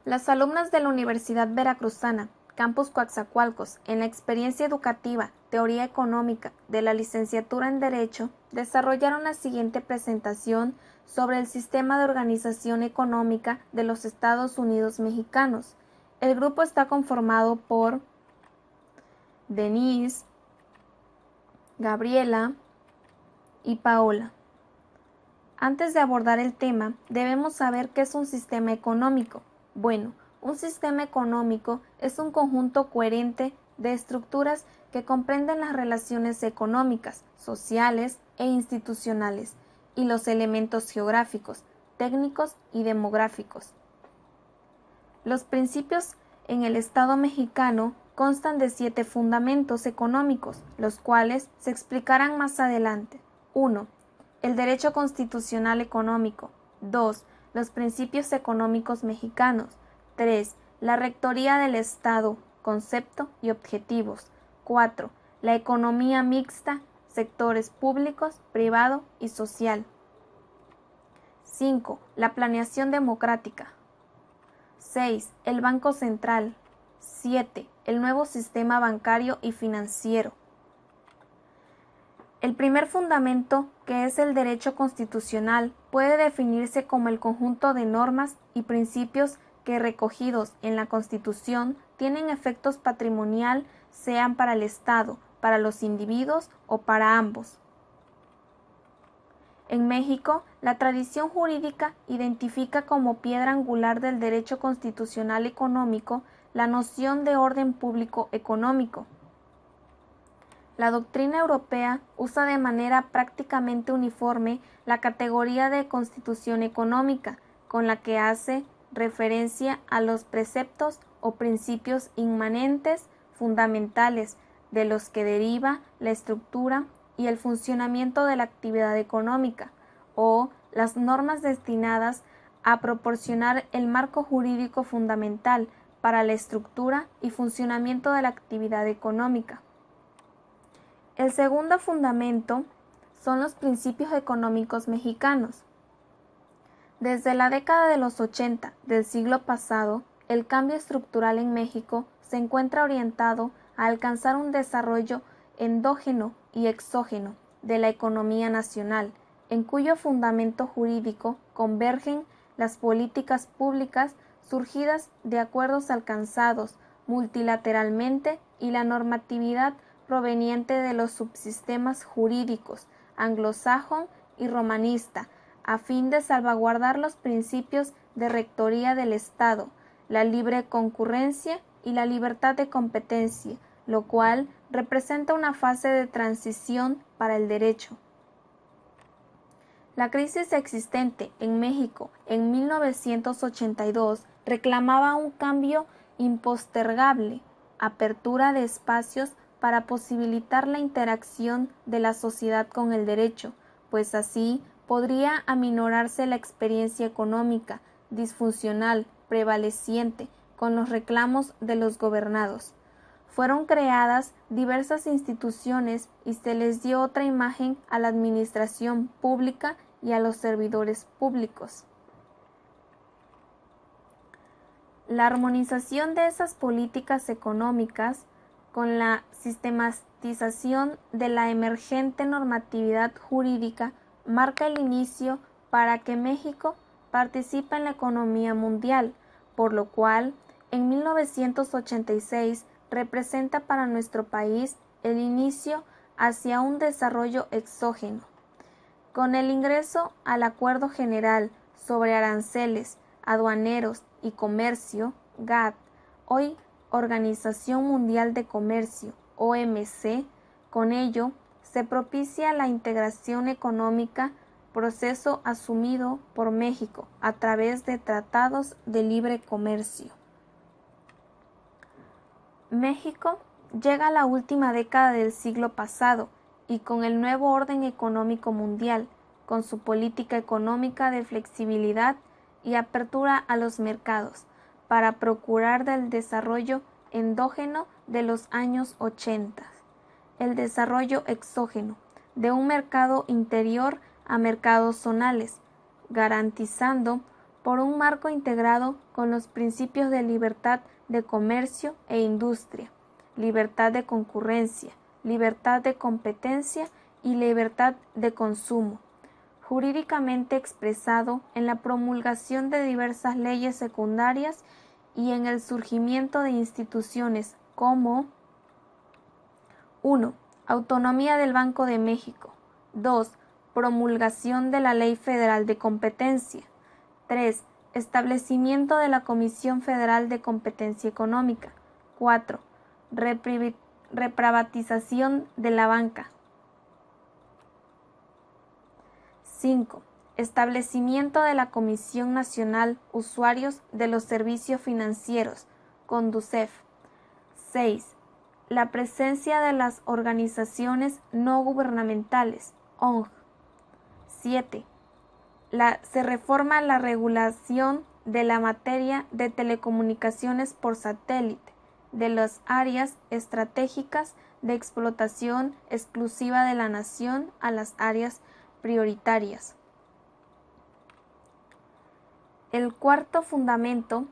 Las alumnas de la Universidad Veracruzana, Campus Coatzacoalcos, en la experiencia educativa Teoría Económica de la licenciatura en Derecho, desarrollaron la siguiente presentación sobre el sistema de organización económica de los Estados Unidos mexicanos. El grupo está conformado por Denise, Gabriela y Paola. Antes de abordar el tema, debemos saber qué es un sistema económico. Bueno, un sistema económico es un conjunto coherente de estructuras que comprenden las relaciones económicas, sociales e institucionales y los elementos geográficos, técnicos y demográficos. Los principios en el Estado mexicano constan de 7 fundamentos económicos, los cuales se explicarán más adelante. 1. El derecho constitucional económico. 2. Los principios económicos mexicanos. 3. La rectoría del Estado, concepto y objetivos. 4. La economía mixta, sectores públicos, privado y social. 5. La planeación democrática. 6. El Banco Central. 7. El nuevo sistema bancario y financiero. El primer fundamento, que es el derecho constitucional, puede definirse como el conjunto de normas y principios que, recogidos en la Constitución, tienen efectos patrimonial, sean para el Estado, para los individuos o para ambos. En México, la tradición jurídica identifica como piedra angular del derecho constitucional económico la noción de orden público económico. La doctrina europea usa de manera prácticamente uniforme la categoría de constitución económica, con la que hace referencia a los preceptos o principios inmanentes fundamentales de los que deriva la estructura y el funcionamiento de la actividad económica, o las normas destinadas a proporcionar el marco jurídico fundamental para la estructura y funcionamiento de la actividad económica. El segundo fundamento son los principios económicos mexicanos. Desde la década de los 80 del siglo pasado, el cambio estructural en México se encuentra orientado a alcanzar un desarrollo endógeno y exógeno de la economía nacional, en cuyo fundamento jurídico convergen las políticas públicas surgidas de acuerdos alcanzados multilateralmente y la normatividad proveniente de los subsistemas jurídicos anglosajón y romanista, a fin de salvaguardar los principios de rectoría del Estado, la libre concurrencia y la libertad de competencia, lo cual representa una fase de transición para el derecho. La crisis existente en México en 1982 reclamaba un cambio impostergable, apertura de espacios para posibilitar la interacción de la sociedad con el derecho, pues así podría aminorarse la experiencia económica disfuncional prevaleciente con los reclamos de los gobernados. Fueron creadas diversas instituciones y se les dio otra imagen a la administración pública y a los servidores públicos. La armonización de esas políticas económicas con la sistematización de la emergente normatividad jurídica marca el inicio para que México participe en la economía mundial, por lo cual en 1986 representa para nuestro país el inicio hacia un desarrollo exógeno. Con el ingreso al Acuerdo General sobre Aranceles, Aduaneros y Comercio, GATT, hoy Organización Mundial de Comercio, OMC, con ello se propicia la integración económica, proceso asumido por México a través de tratados de libre comercio. México llega a la última década del siglo pasado y con el nuevo orden económico mundial, con su política económica de flexibilidad y apertura a los mercados, para procurar del desarrollo endógeno de los años 80, el desarrollo exógeno de un mercado interior a mercados zonales, garantizando por un marco integrado con los principios de libertad de comercio e industria, libertad de concurrencia, libertad de competencia y libertad de consumo, jurídicamente expresado en la promulgación de diversas leyes secundarias y en el surgimiento de instituciones como 1. Autonomía del Banco de México. 2. Promulgación de la Ley Federal de Competencia. 3. Establecimiento de la Comisión Federal de Competencia Económica. 4. Reprivatización de la banca. 5. Establecimiento de la Comisión Nacional Usuarios de los Servicios Financieros, CONDUCEF. 6. La presencia de las organizaciones no gubernamentales, ONG. 7. Se reforma la regulación de la materia de telecomunicaciones por satélite, de las áreas estratégicas de explotación exclusiva de la nación a las áreas prioritarias. El cuarto fundamento,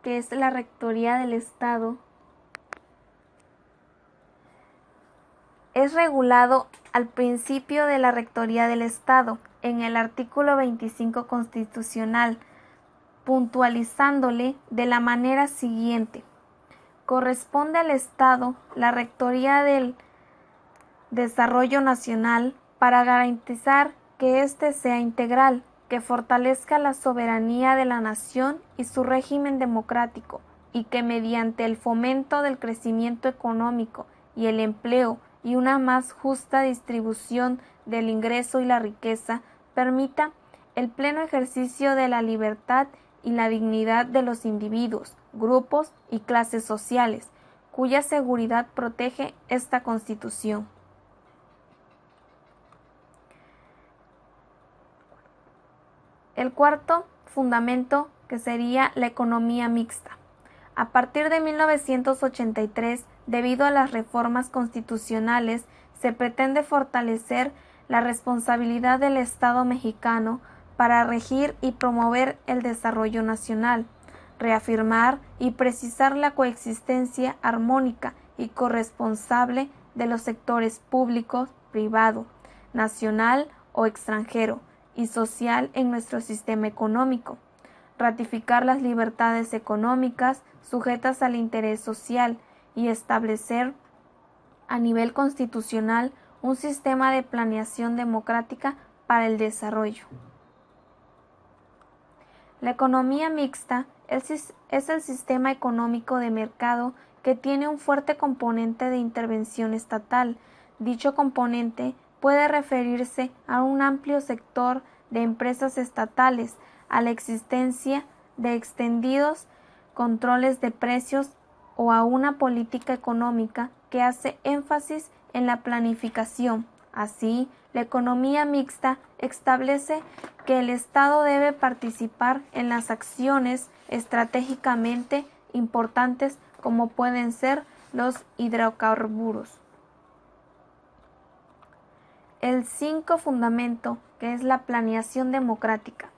que es la Rectoría del Estado, es regulado al principio de la Rectoría del Estado en el artículo 25 constitucional, puntualizándole de la manera siguiente: corresponde al Estado la Rectoría del Desarrollo Nacional para garantizar que éste sea integral, que fortalezca la soberanía de la nación y su régimen democrático, y que mediante el fomento del crecimiento económico y el empleo y una más justa distribución del ingreso y la riqueza, permita el pleno ejercicio de la libertad y la dignidad de los individuos, grupos y clases sociales, cuya seguridad protege esta Constitución. El cuarto fundamento, que sería la economía mixta. A partir de 1983, debido a las reformas constitucionales, se pretende fortalecer la responsabilidad del Estado mexicano para regir y promover el desarrollo nacional, reafirmar y precisar la coexistencia armónica y corresponsable de los sectores público, privado, nacional o extranjero y social en nuestro sistema económico, ratificar las libertades económicas sujetas al interés social y establecer a nivel constitucional un sistema de planeación democrática para el desarrollo. La economía mixta es el sistema económico de mercado que tiene un fuerte componente de intervención estatal. Dicho componente puede referirse a un amplio sector de empresas estatales, a la existencia de extendidos controles de precios o a una política económica que hace énfasis en la planificación. Así, la economía mixta establece que el Estado debe participar en las acciones estratégicamente importantes como pueden ser los hidrocarburos. El 5 fundamento, que es la planeación democrática.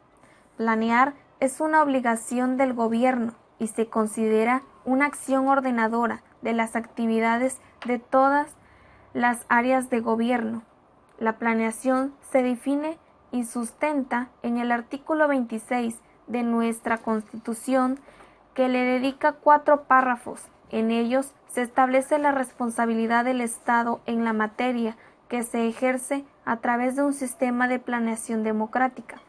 Planear es una obligación del gobierno y se considera una acción ordenadora de las actividades de todas las áreas de gobierno. La planeación se define y sustenta en el artículo 26 de nuestra Constitución, que le dedica 4 párrafos. En ellos se establece la responsabilidad del Estado en la materia, que se ejerce a través de un sistema de planeación democrática.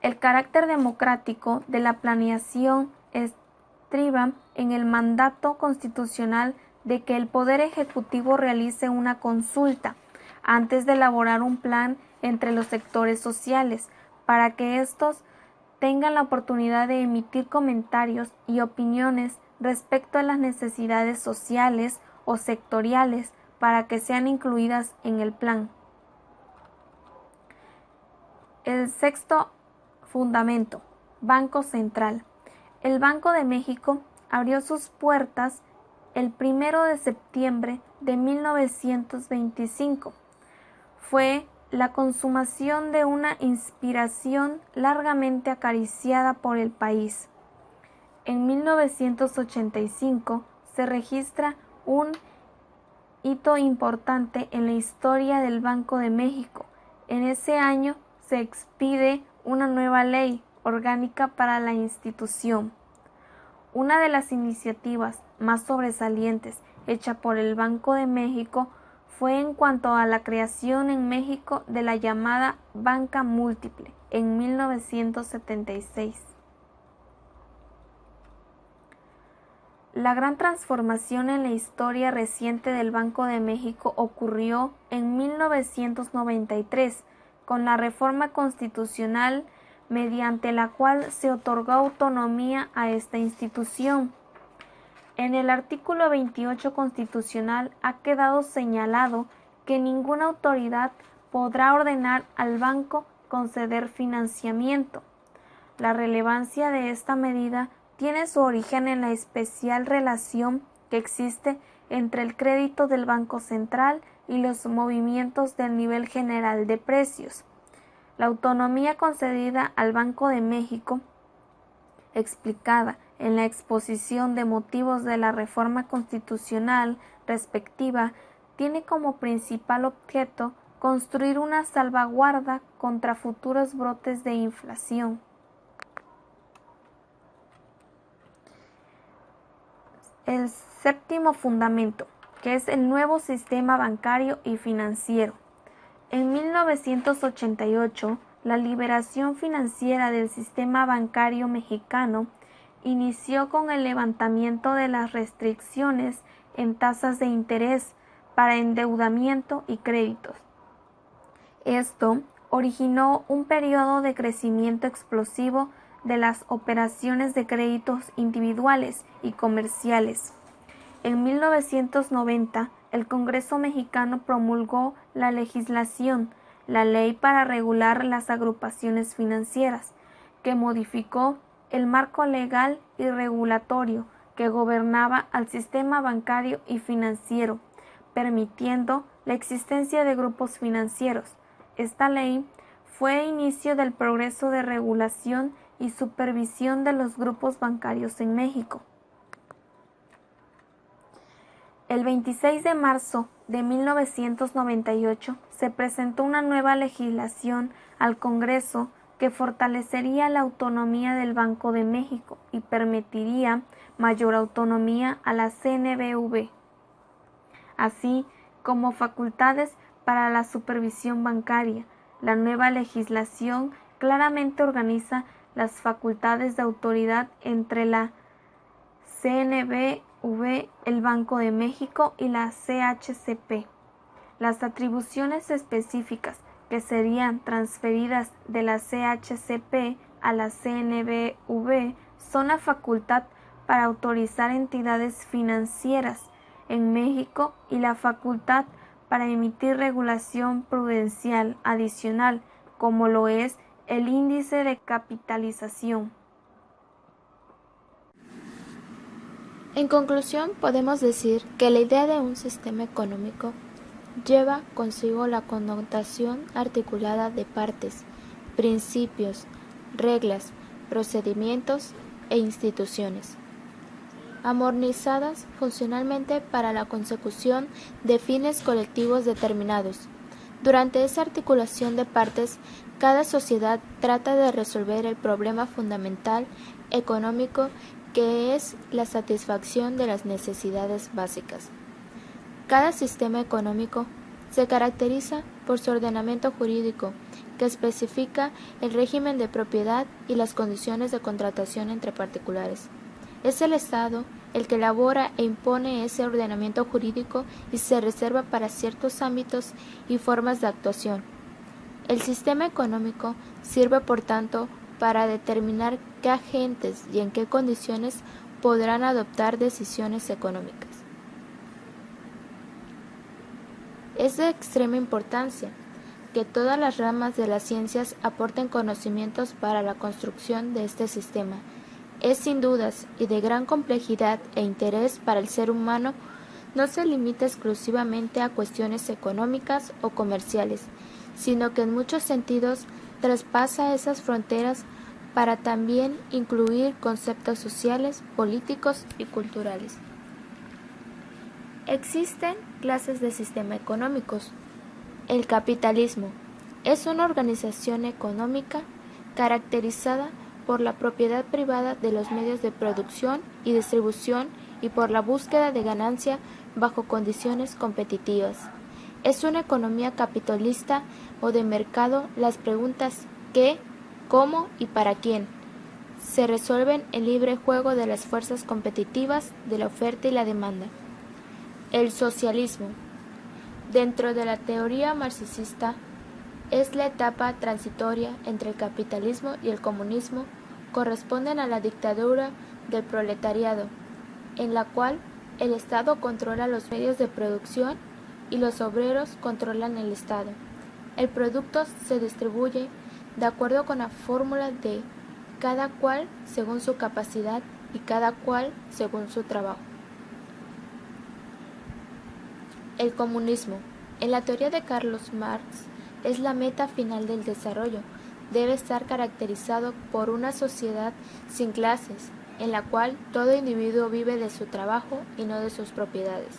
El carácter democrático de la planeación estriba en el mandato constitucional de que el Poder Ejecutivo realice una consulta antes de elaborar un plan entre los sectores sociales, para que éstos tengan la oportunidad de emitir comentarios y opiniones respecto a las necesidades sociales o sectoriales para que sean incluidas en el plan. El 6º fundamento, Banco Central. El Banco de México abrió sus puertas el 1 de septiembre de 1925. Fue la consumación de una inspiración largamente acariciada por el país. En 1985 se registra un hito importante en la historia del Banco de México. En ese año se expide una nueva ley orgánica para la institución. Una de las iniciativas más sobresalientes hecha por el Banco de México fue en cuanto a la creación en México de la llamada banca múltiple en 1976. La gran transformación en la historia reciente del Banco de México ocurrió en 1993 con la reforma constitucional mediante la cual se otorgó autonomía a esta institución. En el artículo 28 constitucional ha quedado señalado que ninguna autoridad podrá ordenar al banco conceder financiamiento. La relevancia de esta medida tiene su origen en la especial relación que existe entre el crédito del Banco Central y los movimientos del nivel general de precios. La autonomía concedida al Banco de México, explicada en la exposición de motivos de la reforma constitucional respectiva, tiene como principal objeto construir una salvaguarda contra futuros brotes de inflación. El séptimo fundamento, que es el nuevo sistema bancario y financiero. En 1988, la liberación financiera del sistema bancario mexicano inició con el levantamiento de las restricciones en tasas de interés para endeudamiento y créditos. Esto originó un periodo de crecimiento explosivo de las operaciones de créditos individuales y comerciales. En 1990, el Congreso mexicano promulgó la legislación, la Ley para regular las agrupaciones financieras, que modificó el marco legal y regulatorio que gobernaba al sistema bancario y financiero, permitiendo la existencia de grupos financieros. Esta ley fue inicio del progreso de regulación y supervisión de los grupos bancarios en México. El 26 de marzo de 1998 se presentó una nueva legislación al Congreso que fortalecería la autonomía del Banco de México y permitiría mayor autonomía a la CNBV, así como facultades para la supervisión bancaria. La nueva legislación claramente organiza las facultades de autoridad entre la CNBV, el Banco de México y la CHCP. Las atribuciones específicas que serían transferidas de la CHCP a la CNBV son la facultad para autorizar entidades financieras en México y la facultad para emitir regulación prudencial adicional, como lo es el índice de capitalización. En conclusión, podemos decir que la idea de un sistema económico lleva consigo la connotación articulada de partes, principios, reglas, procedimientos e instituciones, armonizadas funcionalmente para la consecución de fines colectivos determinados. Durante esa articulación de partes, cada sociedad trata de resolver el problema fundamental económico que es la satisfacción de las necesidades básicas. Cada sistema económico se caracteriza por su ordenamiento jurídico, que especifica el régimen de propiedad y las condiciones de contratación entre particulares. Es el Estado el que elabora e impone ese ordenamiento jurídico y se reserva para ciertos ámbitos y formas de actuación. El sistema económico sirve, por tanto, para determinar qué agentes y en qué condiciones podrán adoptar decisiones económicas. Es de extrema importancia que todas las ramas de las ciencias aporten conocimientos para la construcción de este sistema. Es sin dudas y de gran complejidad e interés para el ser humano. No se limita exclusivamente a cuestiones económicas o comerciales, sino que en muchos sentidos traspasa esas fronteras para también incluir conceptos sociales, políticos y culturales. Existen clases de sistema económicos. El capitalismo es una organización económica caracterizada por la propiedad privada de los medios de producción y distribución y por la búsqueda de ganancia bajo condiciones competitivas. Es una economía capitalista o de mercado. Las preguntas ¿qué?, ¿cómo? Y ¿para quién? Se resuelven en libre juego de las fuerzas competitivas de la oferta y la demanda. El socialismo, dentro de la teoría marxista, es la etapa transitoria entre el capitalismo y el comunismo. Corresponden a la dictadura del proletariado, en la cual el Estado controla los medios de producción y los obreros controlan el Estado. El producto se distribuye de acuerdo con la fórmula de cada cual según su capacidad y cada cual según su trabajo. El comunismo, en la teoría de Carlos Marx, es la meta final del desarrollo. Debe estar caracterizado por una sociedad sin clases, en la cual todo individuo vive de su trabajo y no de sus propiedades.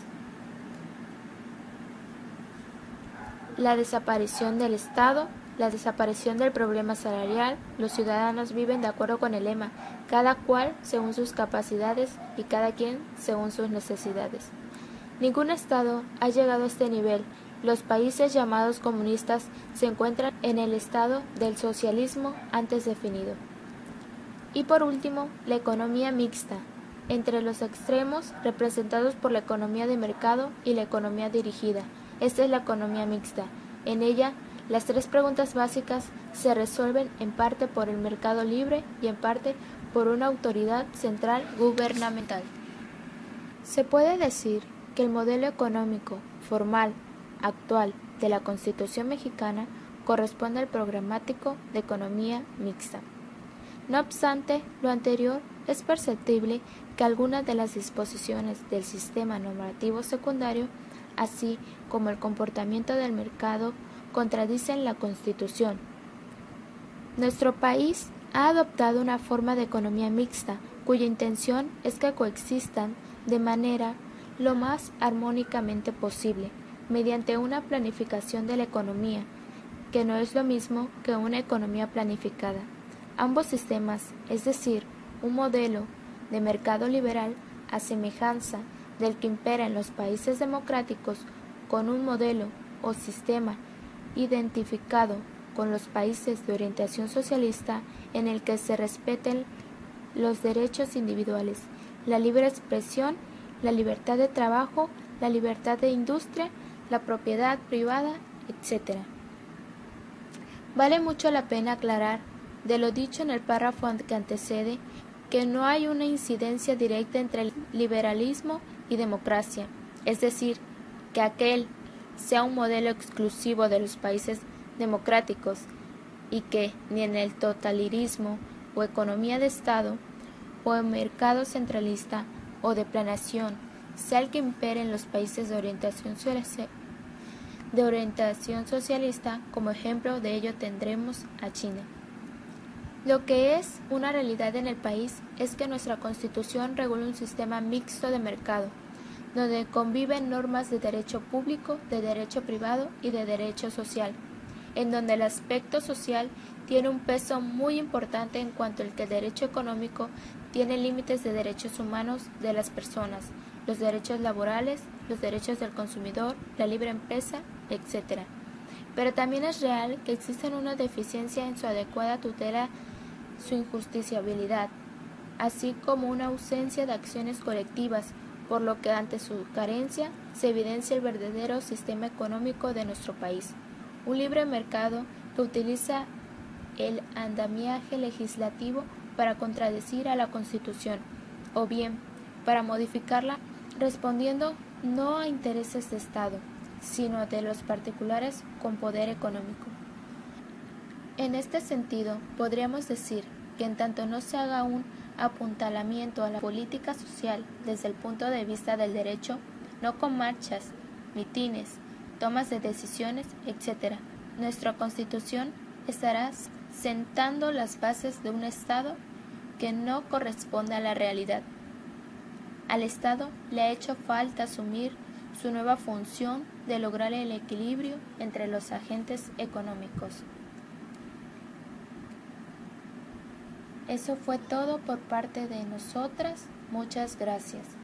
La desaparición del Estado, la desaparición del problema salarial. Los ciudadanos viven de acuerdo con el lema, cada cual según sus capacidades y cada quien según sus necesidades. Ningún Estado ha llegado a este nivel. Los países llamados comunistas se encuentran en el estado del socialismo antes definido. Y por último, la economía mixta, entre los extremos representados por la economía de mercado y la economía dirigida. Esta es la economía mixta. En ella, las tres preguntas básicas se resuelven en parte por el mercado libre y en parte por una autoridad central gubernamental. Se puede decir que el modelo económico formal actual de la Constitución mexicana corresponde al programático de economía mixta. No obstante lo anterior, es perceptible que algunas de las disposiciones del sistema normativo secundario, así como el comportamiento del mercado, contradicen la Constitución. Nuestro país ha adoptado una forma de economía mixta, cuya intención es que coexistan de manera lo más armónicamente posible, mediante una planificación de la economía, que no es lo mismo que una economía planificada. Ambos sistemas, es decir, un modelo de mercado liberal a semejanza del que impera en los países democráticos, con un modelo o sistema identificado con los países de orientación socialista en el que se respeten los derechos individuales, la libre expresión, la libertad de trabajo, la libertad de industria, la propiedad privada, etc. Vale mucho la pena aclarar, de lo dicho en el párrafo que antecede, que no hay una incidencia directa entre liberalismo y democracia, es decir, que aquel sea un modelo exclusivo de los países democráticos y que ni en el totalitarismo o economía de Estado o en mercado centralista o de planeación sea el que impere en los países de orientación socialista. Como ejemplo de ello tendremos a China. Lo que es una realidad en el país es que nuestra Constitución regula un sistema mixto de mercado, donde conviven normas de derecho público, de derecho privado y de derecho social, en donde el aspecto social tiene un peso muy importante en cuanto al que el derecho económico tiene límites de derechos humanos de las personas, los derechos laborales, los derechos del consumidor, la libre empresa, etc. Pero también es real que existe una deficiencia en su adecuada tutela, su injusticiabilidad, así como una ausencia de acciones colectivas, por lo que ante su carencia se evidencia el verdadero sistema económico de nuestro país, un libre mercado que utiliza el andamiaje legislativo para contradecir a la Constitución, o bien para modificarla respondiendo no a intereses de Estado, sino de los particulares con poder económico. En este sentido, podríamos decir que en tanto no se haga un apuntalamiento a la política social desde el punto de vista del derecho, no con marchas, mitines, tomas de decisiones, etc., nuestra Constitución estará sentando las bases de un Estado que no corresponde a la realidad. Al Estado le ha hecho falta asumir su nueva función de lograr el equilibrio entre los agentes económicos. Eso fue todo por parte de nosotras. Muchas gracias.